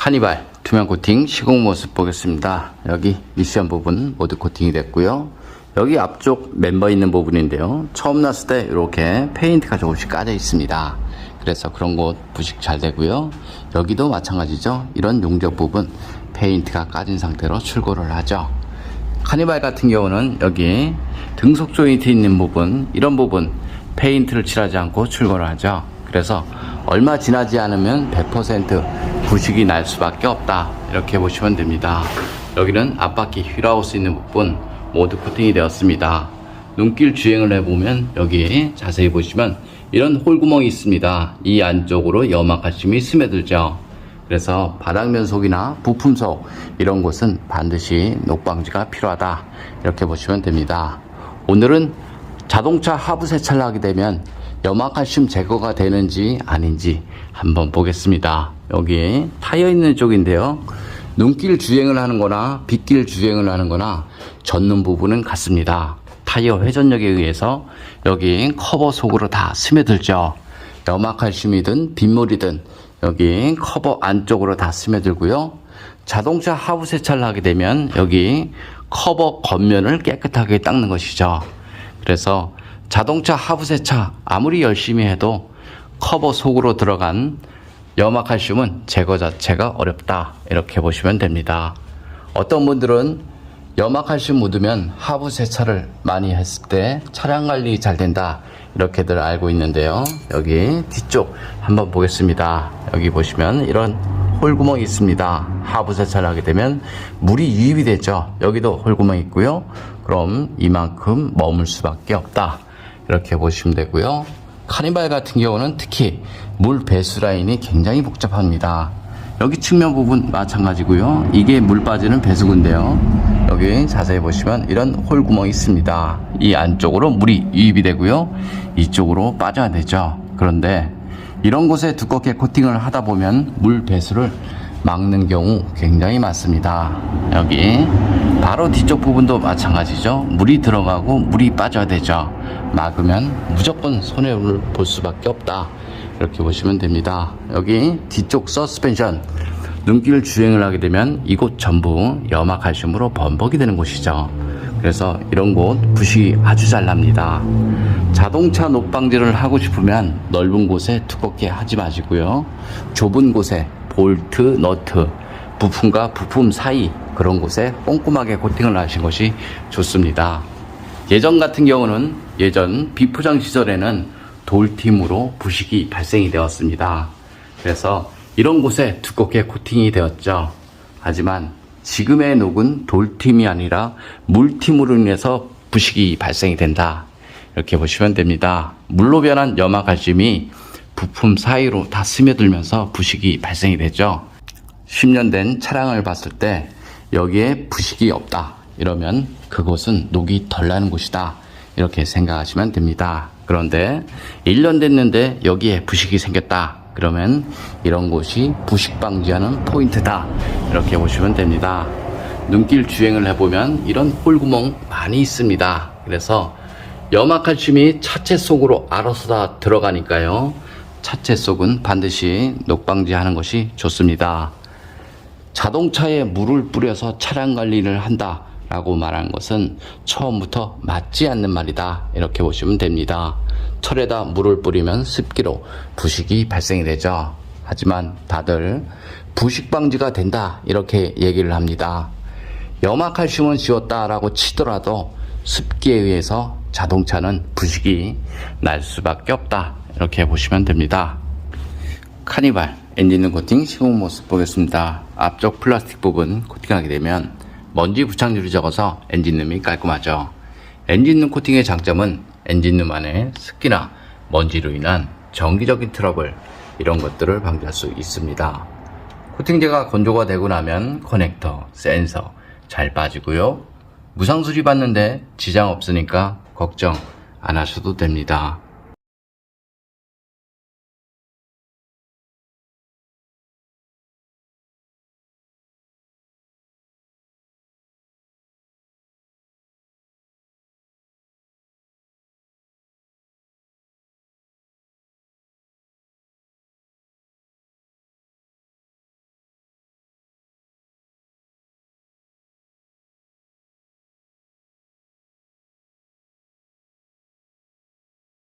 카니발 투명 코팅 시공 모습 보겠습니다. 여기 미션 부분 모두 코팅이 됐고요. 여기 앞쪽 멤버 있는 부분인데요. 처음 났을 때 이렇게 페인트가 조금씩 까져 있습니다. 그래서 그런 곳 부식 잘 되고요. 여기도 마찬가지죠. 이런 용접 부분 페인트가 까진 상태로 출고를 하죠. 카니발 같은 경우는 여기 등속 조인트 있는 부분, 이런 부분 페인트를 칠하지 않고 출고를 하죠. 그래서 얼마 지나지 않으면 100% 부식이 날 수밖에 없다, 이렇게 보시면 됩니다. 여기는 앞바퀴 휠하우스 있는 부분 모두 코팅이 되었습니다. 눈길 주행을 해보면 여기 자세히 보시면 이런 홀구멍이 있습니다. 이 안쪽으로 염화칼슘이 스며들죠. 그래서 바닥면 속이나 부품 속 이런 곳은 반드시 녹방지가 필요하다, 이렇게 보시면 됩니다. 오늘은 자동차 하부 세차를 하게 되면 염화칼슘 제거가 되는지 아닌지 한번 보겠습니다. 여기 타이어 있는 쪽인데요. 눈길 주행을 하는 거나 빗길 주행을 하는 거나 젖는 부분은 같습니다. 타이어 회전력에 의해서 여기 커버 속으로 다 스며들죠. 염화칼슘이든 빗물이든 여기 커버 안쪽으로 다 스며들고요. 자동차 하부 세차를 하게 되면 여기 커버 겉면을 깨끗하게 닦는 것이죠. 그래서 자동차 하부 세차 아무리 열심히 해도 커버 속으로 들어간 염화칼슘은 제거 자체가 어렵다, 이렇게 보시면 됩니다. 어떤 분들은 염화칼슘 묻으면 하부 세차를 많이 했을 때 차량 관리 잘 된다, 이렇게들 알고 있는데요. 여기 뒤쪽 한번 보겠습니다. 여기 보시면 이런 홀구멍이 있습니다. 하부 세차를 하게 되면 물이 유입이 되죠. 여기도 홀구멍이 있고요. 그럼 이만큼 머물 수밖에 없다, 이렇게 보시면 되고요. 카니발 같은 경우는 특히 물 배수 라인이 굉장히 복잡합니다. 여기 측면 부분 마찬가지고요. 이게 물 빠지는 배수구인데요. 여기 자세히 보시면 이런 홀구멍이 있습니다. 이 안쪽으로 물이 유입이 되고요. 이쪽으로 빠져야 되죠. 그런데 이런 곳에 두껍게 코팅을 하다 보면 물 배수를 막는 경우 굉장히 많습니다. 여기 바로 뒤쪽 부분도 마찬가지죠. 물이 들어가고 물이 빠져야 되죠. 막으면 무조건 손해를 볼 수밖에 없다, 이렇게 보시면 됩니다. 여기 뒤쪽 서스펜션 눈길 주행을 하게 되면 이곳 전부 염화칼슘으로 범벅이 되는 곳이죠. 그래서 이런 곳 부식이 아주 잘 납니다. 자동차 녹방지를 하고 싶으면 넓은 곳에 두껍게 하지 마시고요. 좁은 곳에 볼트, 너트, 부품과 부품 사이 그런 곳에 꼼꼼하게 코팅을 하신 것이 좋습니다. 예전 같은 경우는 예전 비포장 시절에는 돌팀으로 부식이 발생이 되었습니다. 그래서 이런 곳에 두껍게 코팅이 되었죠. 하지만 지금의 녹은 돌팀이 아니라 물팀으로 인해서 부식이 발생이 된다, 이렇게 보시면 됩니다. 물로 변한 염화칼슘이 부품 사이로 다 스며들면서 부식이 발생이 되죠. 10년 된 차량을 봤을 때 여기에 부식이 없다, 이러면 그곳은 녹이 덜 나는 곳이다, 이렇게 생각하시면 됩니다. 그런데 1년 됐는데 여기에 부식이 생겼다, 그러면 이런 곳이 부식 방지하는 포인트다, 이렇게 보시면 됩니다. 눈길 주행을 해보면 이런 홀구멍 많이 있습니다. 그래서 염화칼슘이 차체 속으로 알아서 다 들어가니까요. 차체 속은 반드시 녹방지하는 것이 좋습니다. 자동차에 물을 뿌려서 차량 관리를 한다 라고 말한 것은 처음부터 맞지 않는 말이다, 이렇게 보시면 됩니다. 철에다 물을 뿌리면 습기로 부식이 발생이 되죠. 하지만 다들 부식 방지가 된다, 이렇게 얘기를 합니다. 염화칼슘은 지웠다라고 치더라도 습기에 의해서 자동차는 부식이 날 수밖에 없다, 이렇게 보시면 됩니다. 카니발 엔진룸 코팅 시공 모습 보겠습니다. 앞쪽 플라스틱 부분 코팅하게 되면 먼지 부착률이 적어서 엔진룸이 깔끔하죠. 엔진룸 코팅의 장점은 엔진룸 안에 습기나 먼지로 인한 정기적인 트러블, 이런 것들을 방지할 수 있습니다. 코팅제가 건조가 되고 나면 커넥터, 센서 잘 빠지고요. 무상 수리 받는데 지장 없으니까 걱정 안 하셔도 됩니다.